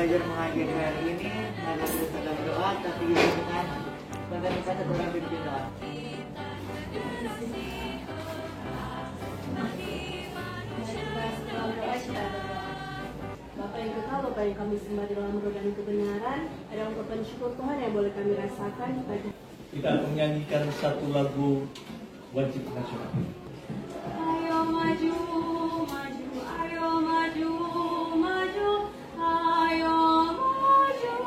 belajar mengajar hari ini agar kita dalam doa, tapi dengan bagaimana kita berpimpin doa. Bapak yang kekal, Bapak yang kami sembah dalam roh dan kebenaran, ada ungkapan syukur Tuhan yang boleh kami rasakan bagi. Kita akan menyanyikan satu lagu wajib nasional. Ayo maju, maju, ayo maju, maju, ayo maju,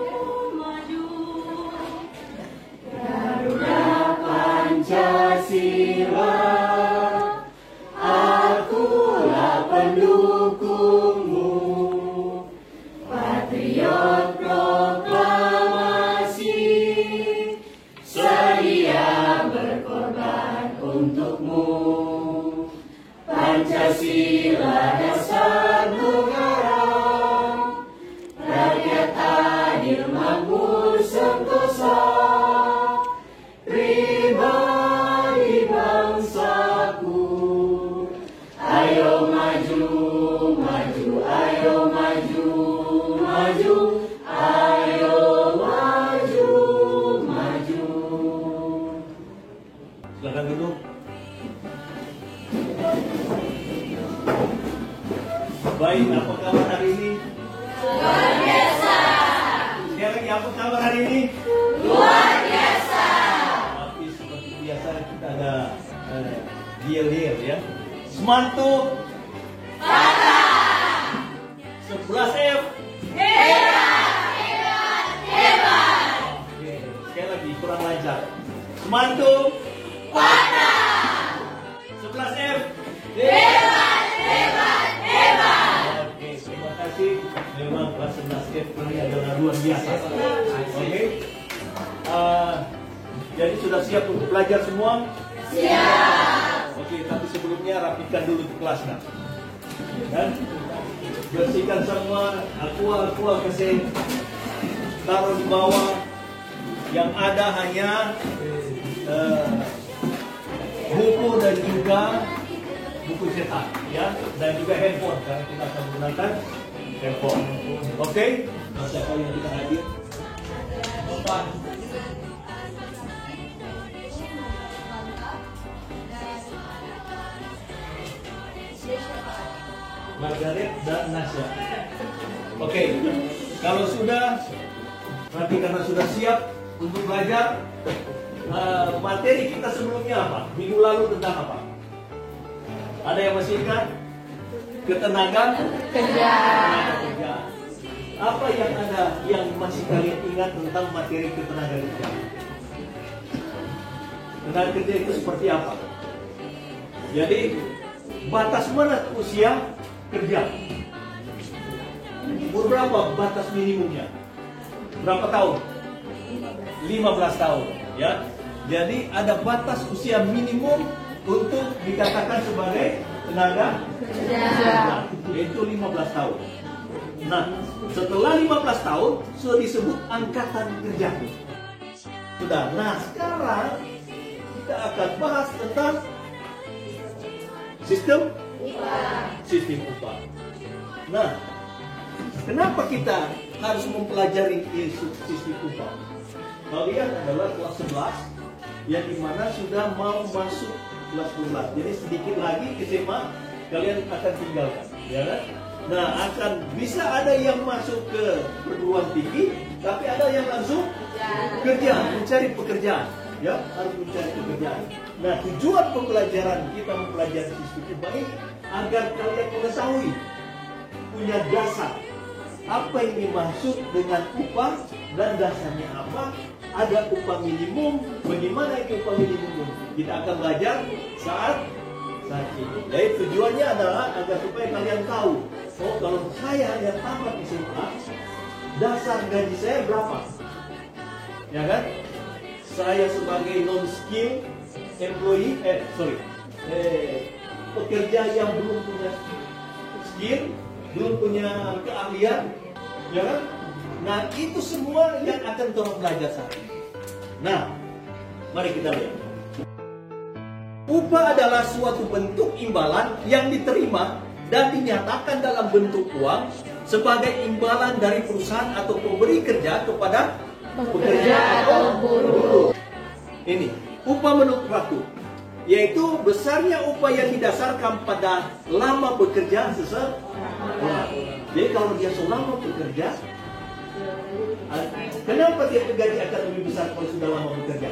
maju. Garuda Pancasila, akulah pendukungmu. Patriot proklamasi, sedia berkorban untukmu. Pancasila dasar negara, rakyat adil makmur sentosa, pribadi bangsaku. Ayo maju, maju, ayo maju, maju, ayo maju, maju. Silakan duduk. Baik, apa kabar hari ini? Luar biasa. Sekali lagi, apa kabar hari ini? Luar biasa. Tapi seperti biasa kita ada deal ya. Semantuk. Patah. 11F. Hebat, hebat, hebat. Oke, sekali lagi kurang lancar. Semantuk. Patah. 11F. Hebat, hebat, hebat. Oke, terima kasih. Memang kelas 11F ini adalah luar biasa. Oke. Jadi sudah siap untuk belajar semua? Siap. Oke, tapi sebelumnya rapikan dulu di kelasnya. Dan bersihkan semua aqua kasih taruh di bawah. Yang ada hanya buku dan juga buku cetak, ya, dan juga handphone karena kita akan menggunakan handphone. Oke, siapa yang kita hadir? Bapak. Margaret dan Nasya. Oke, kalau sudah, nanti karena sudah siap untuk belajar, materi kita sebelumnya apa? Minggu lalu tentang apa? Ada yang masih ingat? Ketenaga kerja. Apa yang ada yang masih kalian ingat tentang materi ketenaga kerja? Tenaga kerja itu seperti apa? Jadi batas mana usia kerja? Umur berapa batas minimumnya? Berapa tahun? 15 tahun, ya. Jadi ada batas usia minimum untuk dikatakan sebagai tenaga kerja, yaitu 15 tahun. Nah, setelah 15 tahun sudah disebut angkatan kerja. Sudah. Nah, sekarang kita akan bahas tentang sistem upah. Nah, kenapa kita harus mempelajari sistem upah? Kalian adalah kelas 11 yang dimana sudah mau masuk kelas 12. Jadi sedikit lagi SMA kalian akan tinggalkan, ya kan? Nah, akan bisa ada yang masuk ke perguruan tinggi, tapi ada yang langsung kerja, mencari pekerjaan, ya, harus mencari pekerjaan. Nah, tujuan pembelajaran kita mempelajari sistem upah ini agar kalian mengetahui, punya dasar apa yang dimaksud dengan upah dan dasarnya apa. Ada upah minimum, bagaimana itu upah minimum? Kita akan belajar saat ini. Jadi tujuannya adalah agar supaya kalian tahu, oh kalau saya yang tamat SMA, dasar gaji saya berapa? Ya kan? Saya sebagai non-skill employee, pekerja yang belum punya skill, belum punya keahlian, ya kan? Nah, itu semua yang akan tolong belajar saat ini. Nah, mari kita lihat. Upah adalah suatu bentuk imbalan yang diterima dan dinyatakan dalam bentuk uang sebagai imbalan dari perusahaan atau pemberi kerja kepada pekerja atau buruh. Ini upah menurut waktu, yaitu besarnya upah yang didasarkan pada lama bekerja seseorang. Jadi kalau dia selama bekerja, kenapa dia gaji akan lebih besar kalau sudah lama bekerja?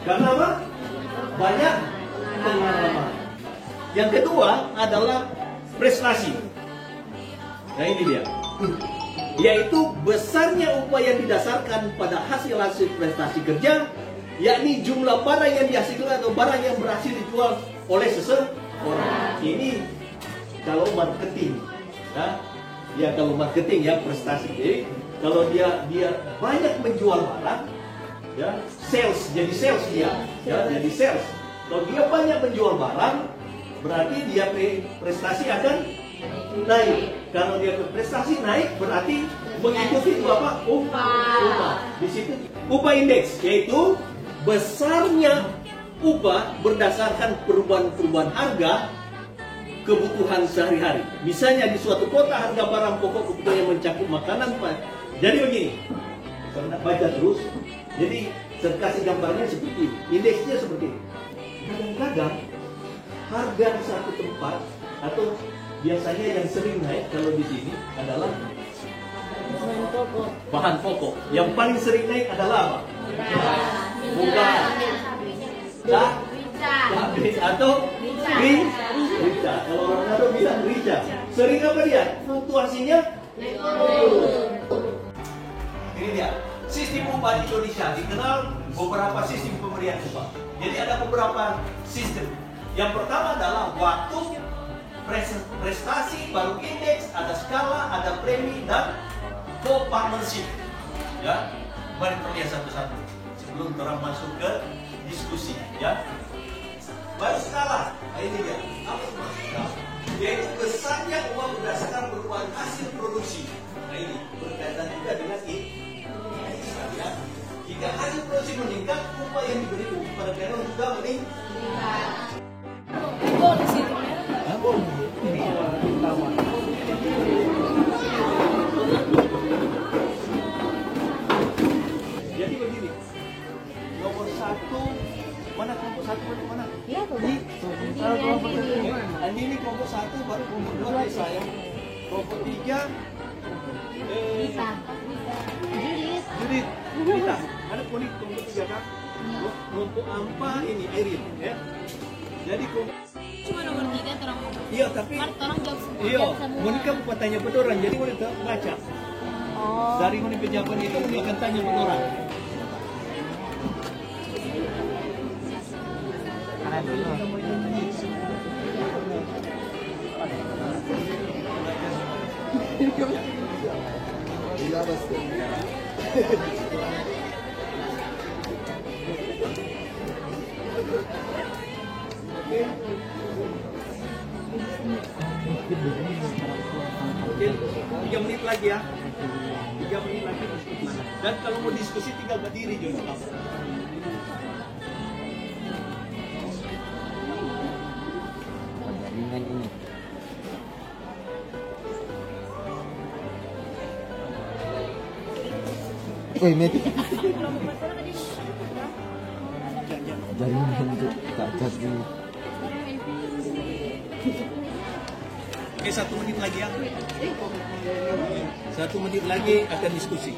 Karena apa? Banyak pengalaman. Yang kedua adalah prestasi. Nah ini dia, yaitu besarnya upah yang didasarkan pada hasil-hasil prestasi kerja, yakni jumlah barang yang dihasilkan atau barang yang berhasil dijual oleh seseorang. Ini kalau marketing, ya kalau marketing ya prestasi. Jadi kalau dia banyak menjual barang, ya sales, jadi sales dia, ya jadi sales. Kalau dia banyak menjual barang, berarti dia prestasi akan naik. Kalau dia prestasi naik, berarti mengikuti itu apa? Upah. Di situ upah indeks, yaitu besarnya upah berdasarkan perubahan-perubahan harga kebutuhan sehari-hari. Misalnya di suatu kota harga barang pokok kebutuhan yang mencakup makanan, jadi begini. Karena baca terus. Jadi saya kasih gambarnya seperti ini. Indeksnya seperti ini. Kadang-kadang harga di satu tempat atau biasanya yang sering naik kalau di sini adalah bahan pokok. Yang paling sering naik adalah apa? Bukan. Cabai atau rica. Kalau orang Manado bilang rica. Sering apa dia? Fluktuasinya. Ini dia. Sistem upah di Indonesia dikenal beberapa sistem pemberian upah. Jadi ada beberapa sistem. Yang pertama adalah waktu, prestasi, baru indeks, ada skala, ada premi, dan co-partnership. Ya, mari kita lihat satu-satu sebelum orang masuk ke diskusi. Ya, baru skala. Nah, ini dia. Apa itu skala? Yaitu besarnya uang berdasarkan perubahan hasil produksi. Nah ini berkaitan juga dengan ini. Ya. Jika hasil produksi meningkat, upah yang diberi kepada karyawan juga meningkat. Jadi begini, nomor satu, mana kelompok satu mana? Iya tuh. Ini kelompok satu, baru kelompok dua dari saya. Kelompok tiga, Judit, Rita. Ada kuning kelompok tiga kan? Kelompok empat ini Erin, ya. Jadi kelompok Cuma nomor 3 terang. iya, tapi Orang jawab semua. iya, Monica bukan tanya pada orang, jadi Monica baca. Dari Monica pejabat itu dia akan tanya pada orang. Oke, 3 menit lagi ya. 3 menit lagi diskusi. Dan kalau mau diskusi tinggal berdiri juga. Jaringan untuk tak jadi. Oke, 1 menit lagi ya. 1 menit lagi akan diskusi.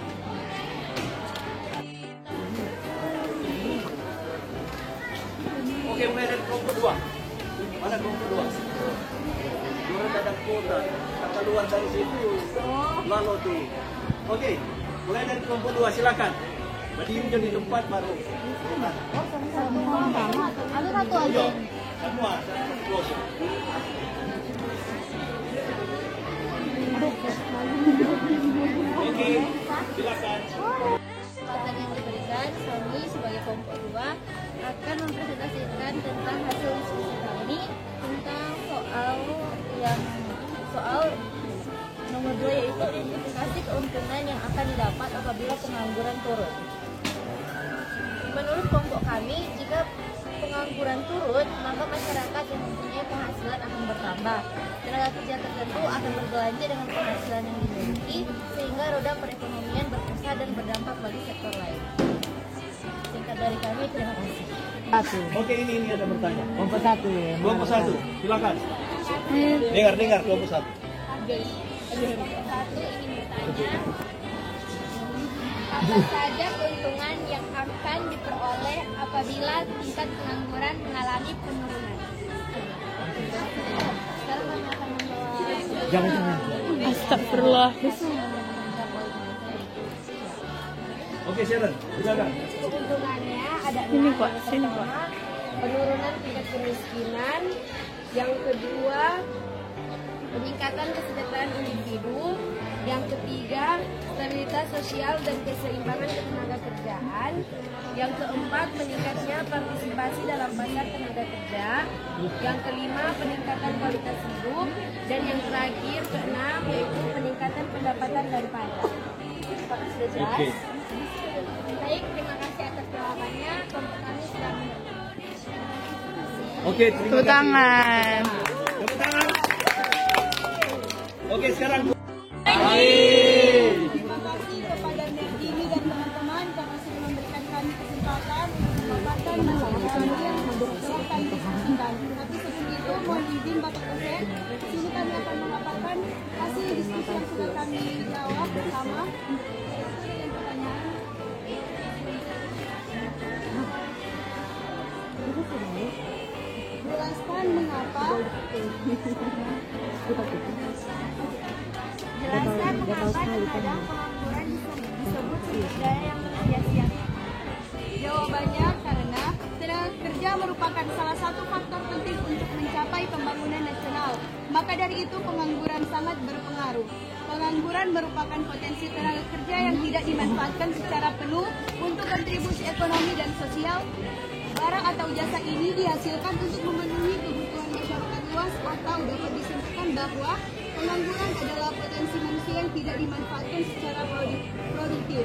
Oke, mulai dari kelompok 2. Mana kelompok 2? Dua ada kota. Kata luar dari situ. Lalu tuh. Oke, mulai dari kelompok 2, silakan. Berdiri di tempat baru. Ada satu aja. Yo, semua. Oke, silakan. Kesempatan yang diberikan, kami sebagai kelompok 2 akan mempresentasikan tentang hasil diskusi kami tentang soal nomor 2, yaitu identifikasi keuntungan yang akan didapat apabila pengangguran turun. Menurut kelompok kami, jika pengangguran turun, maka masyarakat yang mempunyai penghasilan akan bertambah. bertambah. Tenaga kerja tertentu akan berbelanja dengan penghasilan yang dimiliki, sehingga roda perekonomian berpusat dan berdampak bagi sektor lain. Singkat dari kami, terima kasih. Oke, ini ada bertanya. Kelompok 1. Kelompok 1, silakan. Dengar kelompok 1. Satu ingin bertanya, apa saja keuntungan yang akan diperoleh apabila tingkat pengangguran mengalami penurunan? Sekarang kami akan menjawab. Jangan. Astagfirullah. Oke, Sharon, silakan. Keuntungannya ada Sini, Pak. Sini, Pak. penurunan tingkat kemiskinan, yang kedua peningkatan kesejahteraan individu, yang ketiga stabilitas sosial dan keseimbangan ketenaga kerjaan, yang keempat meningkatnya partisipasi dalam pasar tenaga kerja, yang kelima peningkatan kualitas hidup, dan yang terakhir keenam yaitu peningkatan pendapatan dari pajak. Apakah sudah jelas? Oke. Baik, terima kasih atas jawabannya. Kelompok kami sudah Oke, terima Tepuk kasih. tangan. Tepuk tangan. Oke, sekarang Terima kasih kepada Nerdini dan teman-teman karena sudah memberikan kami kesempatan untuk memaparkan masalah kami yang telah kami diskusikan. Tapi sebelum itu, mohon izin Bapak dosen, sini kami akan memaparkan hasil diskusi yang sudah kami jawab bersama. Yang pertanyaan, jelaskan mengapa jelaskan mengapa terkadang pengangguran disebut sebagai daya yang sia-sia. jawabannya karena tenaga kerja merupakan salah satu faktor penting untuk mencapai pembangunan nasional. Maka dari itu pengangguran sangat berpengaruh. Pengangguran merupakan potensi tenaga kerja yang tidak dimanfaatkan secara penuh untuk kontribusi ekonomi dan sosial. Barang atau jasa ini dihasilkan untuk memenuhi kebutuhan masyarakat luas, atau dapat disimpulkan bahwa pengangguran adalah potensi manusia yang tidak dimanfaatkan secara produktif,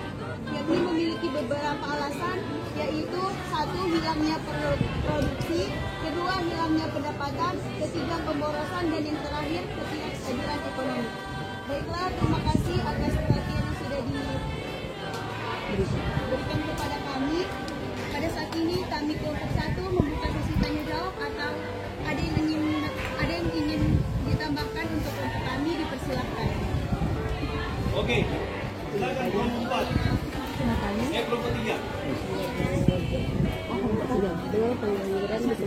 yakni memiliki beberapa alasan, yaitu satu, hilangnya produksi, kedua, hilangnya pendapatan, ketiga, pemborosan, dan yang terakhir, ketidakstabilan ekonomi. Baiklah, terima kasih atas perhatian yang sudah diberikan kepada kami. Pada saat ini kami kelompok 1 membuka sesi tanya jawab, atau ada yang ingin ditambahkan untuk kelompok kami, dipersilakan. Oke, silakan kelompok 4. Kelompok 3. Pengangguran bentuk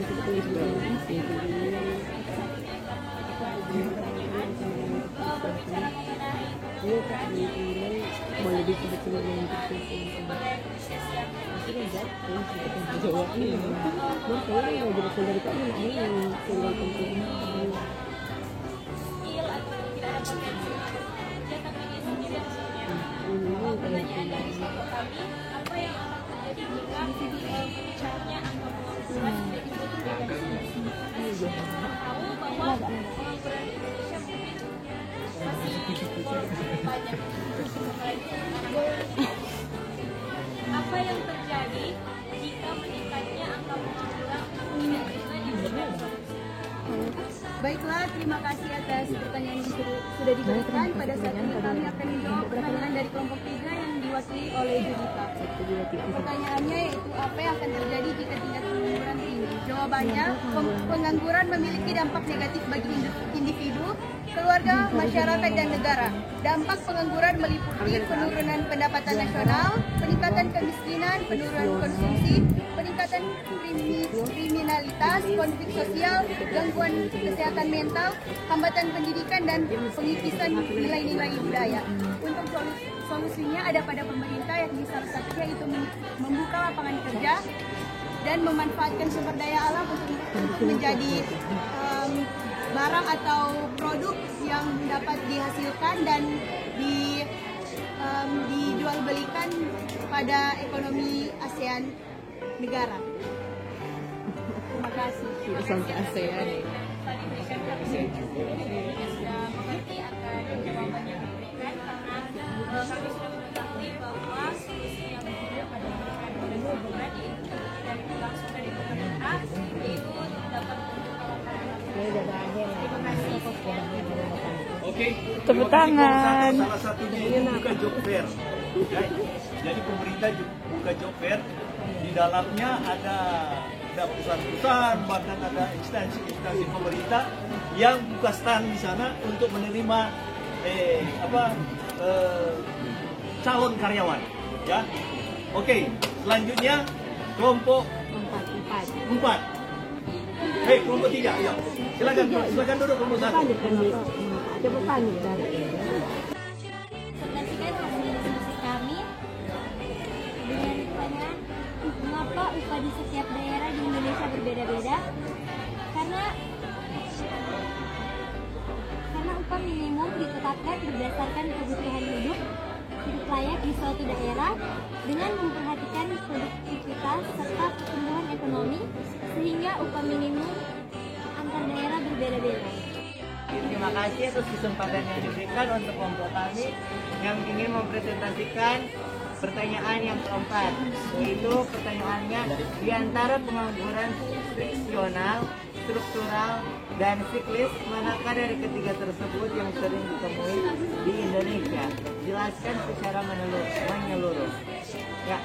boleh disebut sebagai Apa yang terjadi jika meningkatnya angka pengangguran tidak diberikan solusi? Baiklah, terima kasih atas pertanyaan yang sudah diberikan. Pada saat ini kami akan menjawab pertanyaan dari kelompok 3 yang diwakili oleh Judika. Pertanyaannya yaitu apa yang akan terjadi jika tingkat pengangguran tinggi? Jawabannya, pengangguran memiliki dampak negatif bagi individu, keluarga, masyarakat, dan negara. Dampak pengangguran meliputi penurunan pendapatan nasional, peningkatan kemiskinan, penurunan konsumsi, peningkatan kriminalitas, konflik sosial, gangguan kesehatan mental, hambatan pendidikan, dan pengikisan nilai-nilai budaya. Untuk solusinya ada pada pemerintah, yakni salah satunya itu membuka lapangan kerja dan memanfaatkan sumber daya alam untuk menjadi barang atau produk yang dapat dihasilkan dan dijual belikan pada ekonomi ASEAN negara. Terima kasih. sampai ASEAN. Tadi berikan kami sudah mengerti akan jawaban yang diberikan, karena kami sudah mengetahui bahwa solusi yang diberikan oleh pengangguran itu dari langsung dari pemerintah, yaitu dapat terima kasih. Oke. Tepuk tangan. Salah satunya itu buka job fair. Ya, jadi pemerintah buka job fair. Di dalamnya ada perusahaan-perusahaan, bahkan ada instansi-instansi pemerintah yang buka stand di sana untuk menerima calon karyawan. Ya. Oke. Selanjutnya kelompok 4. Kelompok 3. Ya. Silakan duduk kelompok 1. Coba panik kan. Presentasikan hasil diskusi kami dengan pertanyaan mengapa upah di setiap daerah di Indonesia berbeda-beda? Karena upah minimum ditetapkan berdasarkan kebutuhan hidup layak di suatu daerah dengan memperhatikan produktivitas serta pertumbuhan ekonomi, sehingga upah minimum antar daerah berbeda-beda. Terima kasih atas kesempatan yang diberikan untuk kelompok kami yang ingin mempresentasikan pertanyaan yang keempat, yaitu pertanyaannya di antara pengangguran friksional, struktural, dan siklis, manakah dari ketiga tersebut yang sering ditemui di Indonesia? Jelaskan secara menyeluruh. Ya,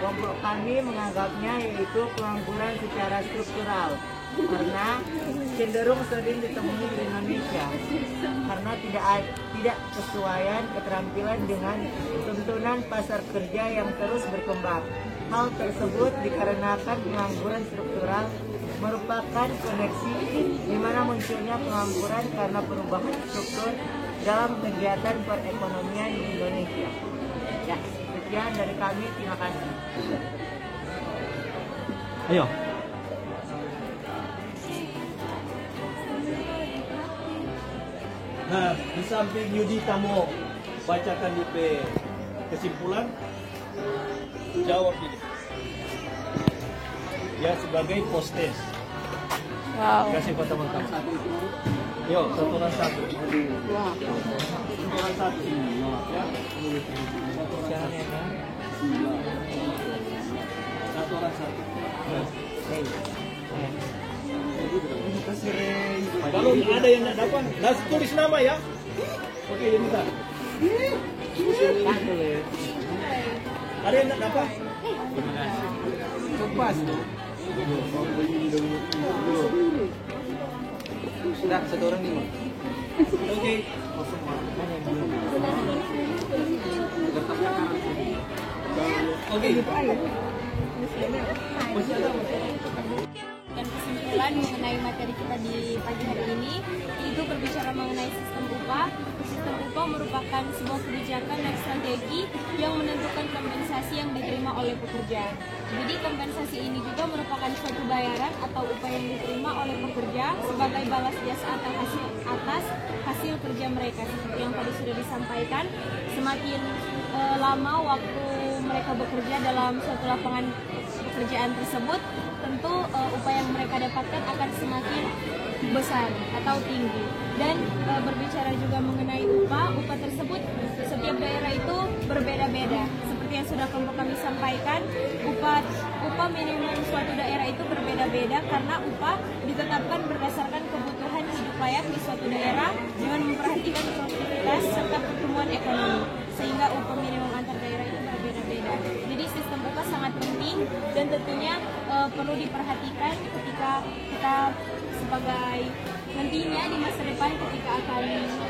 kelompok kami menganggapnya yaitu pengangguran secara struktural, karena cenderung sering ditemui di Indonesia karena tidak kesesuaian keterampilan dengan tuntunan pasar kerja yang terus berkembang. Hal tersebut dikarenakan pengangguran struktural merupakan koneksi di mana munculnya pengangguran karena perubahan struktur dalam kegiatan perekonomian di Indonesia. Ya, sekian dari kami, terima kasih. Ayo. Nah, di samping Yudita mau bacakan DP kesimpulan, jawab ini. Ya, sebagai post test. Wow. Kasih ke teman-teman. Yo, satu orang satu. Satu orang satu. Ya. Satu orang satu. Kalau ada yang tidak dapat, langsung tulis nama ya. Oke, ini tak. Ada yang tidak dapat? Lepas. Sudah, satu orang lima. Oke. Oke. Dan kesimpulan mengenai materi kita di pagi hari ini, itu berbicara mengenai sistem upah. Sistem upah merupakan sebuah kebijakan dan strategi yang menentukan kompensasi yang diterima oleh pekerja. Jadi kompensasi ini juga merupakan suatu bayaran atau upah yang diterima oleh pekerja sebagai balas jasa atas hasil kerja mereka. Seperti yang tadi sudah disampaikan, semakin lama waktu mereka bekerja dalam suatu lapangan pekerjaan tersebut, tentu upah yang mereka dapatkan akan semakin besar atau tinggi. Dan berbicara juga mengenai upah tersebut setiap daerah itu berbeda-beda. Seperti yang sudah kelompok kami sampaikan, upah minimum suatu daerah itu berbeda-beda karena upah ditetapkan berdasarkan kebutuhan hidup layak di suatu daerah dengan memperhatikan produktivitas serta pertumbuhan ekonomi, sehingga upah minimum antar daerah itu berbeda-beda. Jadi sistem upah sangat penting dan tentunya perlu diperhatikan ketika kita sebagai nantinya di masa depan ketika akan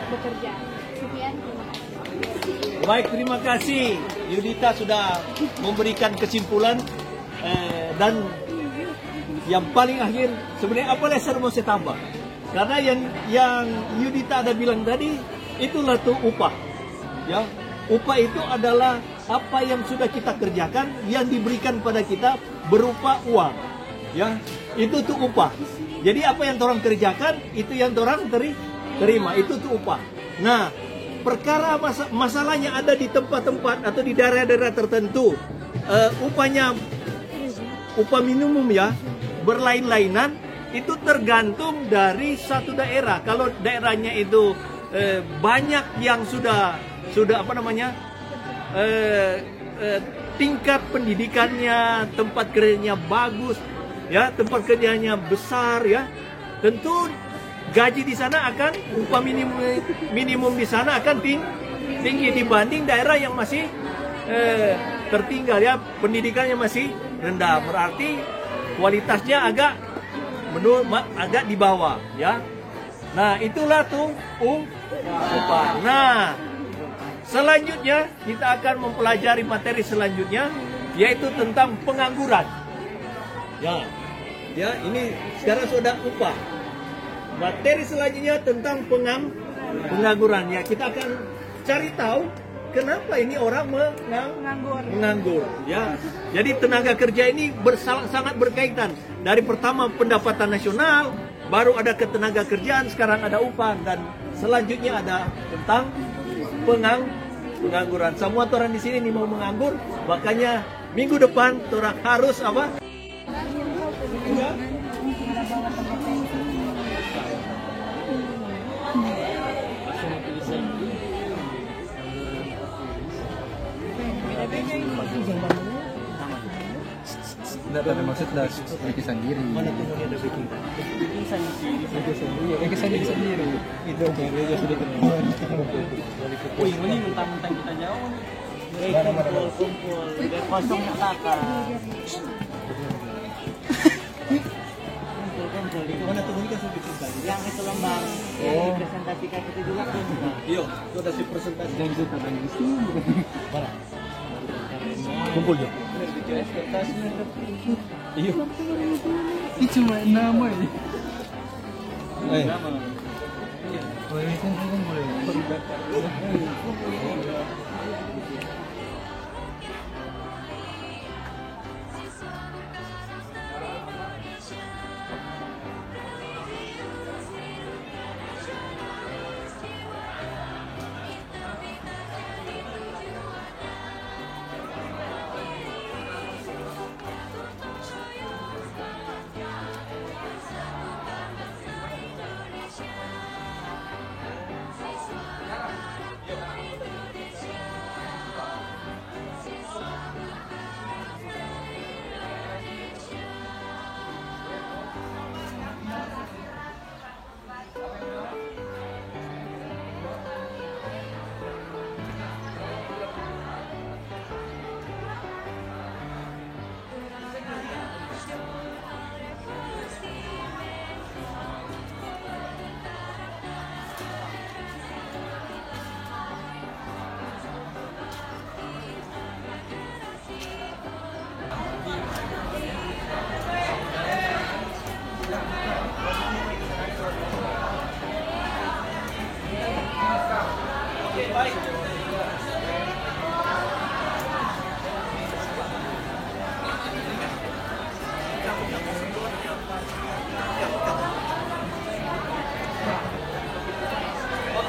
bekerja. Sekian, terima kasih. Baik, terima kasih. Yudita sudah memberikan kesimpulan dan yang paling akhir sebenarnya apa yang saya mau saya tambah? Karena yang Yudita ada bilang tadi itulah tuh upah. Ya, upah itu adalah apa yang sudah kita kerjakan yang diberikan pada kita berupa uang. Ya, itu tuh upah. Jadi apa yang orang kerjakan itu yang orang terima, itu tuh upah. Nah, perkara masalahnya ada di tempat-tempat atau di daerah-daerah tertentu, upah minimum ya berlain-lainan, itu tergantung dari satu daerah. Kalau daerahnya itu banyak yang sudah apa namanya tingkat pendidikannya, tempat kerjanya bagus, ya tempat kerjanya besar, ya tentu gaji di sana akan upah minimum di sana akan tinggi dibanding daerah yang masih tertinggal ya, pendidikannya masih rendah, berarti kualitasnya agak di bawah ya. Nah, itulah tuh upah. Nah, selanjutnya kita akan mempelajari materi selanjutnya yaitu tentang pengangguran. Ya, ini sekarang sudah upah. Materi selanjutnya tentang pengangguran. Ya, kita akan cari tahu kenapa ini orang menganggur. Ya, jadi tenaga kerja ini sangat berkaitan. Dari pertama pendapatan nasional, baru ada ketenaga kerjaan, sekarang ada upah, dan selanjutnya ada tentang pengangguran. Semua orang di sini nih mau menganggur, makanya minggu depan orang harus apa? Tidak ada maksud bikin sendiri. Mana tuh ada bikin? Bikin sendiri. Itu dia sudah ketemu. Wih, ini mentang-mentang kita jauh. Kumpul. Biar kosong kakak. Kumpul. Mana tuh kita sudah bikin tadi? Yang itu lembar. Yang presentasikan itu juga kumpul. Iya, itu ada si presentasi. Dan itu kan di sini. Mana? Kumpul ya. Iya. Ini cuma nama ya. Boleh kan boleh.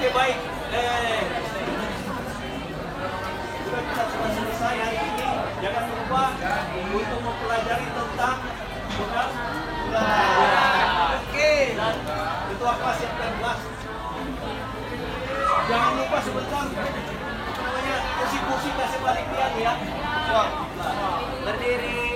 Oke, baik. Sudah kita sudah selesai hari ini. Jangan lupa untuk mempelajari tentang pengangguran. Oke. Dan ketua kelas yang ke-11. Jangan lupa sebentar. Namanya kursi-kursi kasih balik dia ya. Berdiri.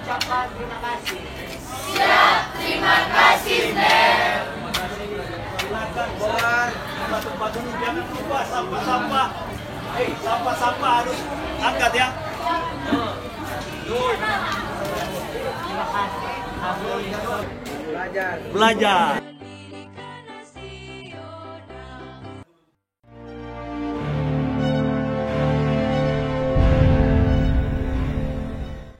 Ucapkan terima kasih. Siap, terima kasih, Ner. Silakan keluar tempat-tempat dulu, jangan lupa sampah-sampah. Sampah-sampah harus angkat ya. Terima kasih. Belajar.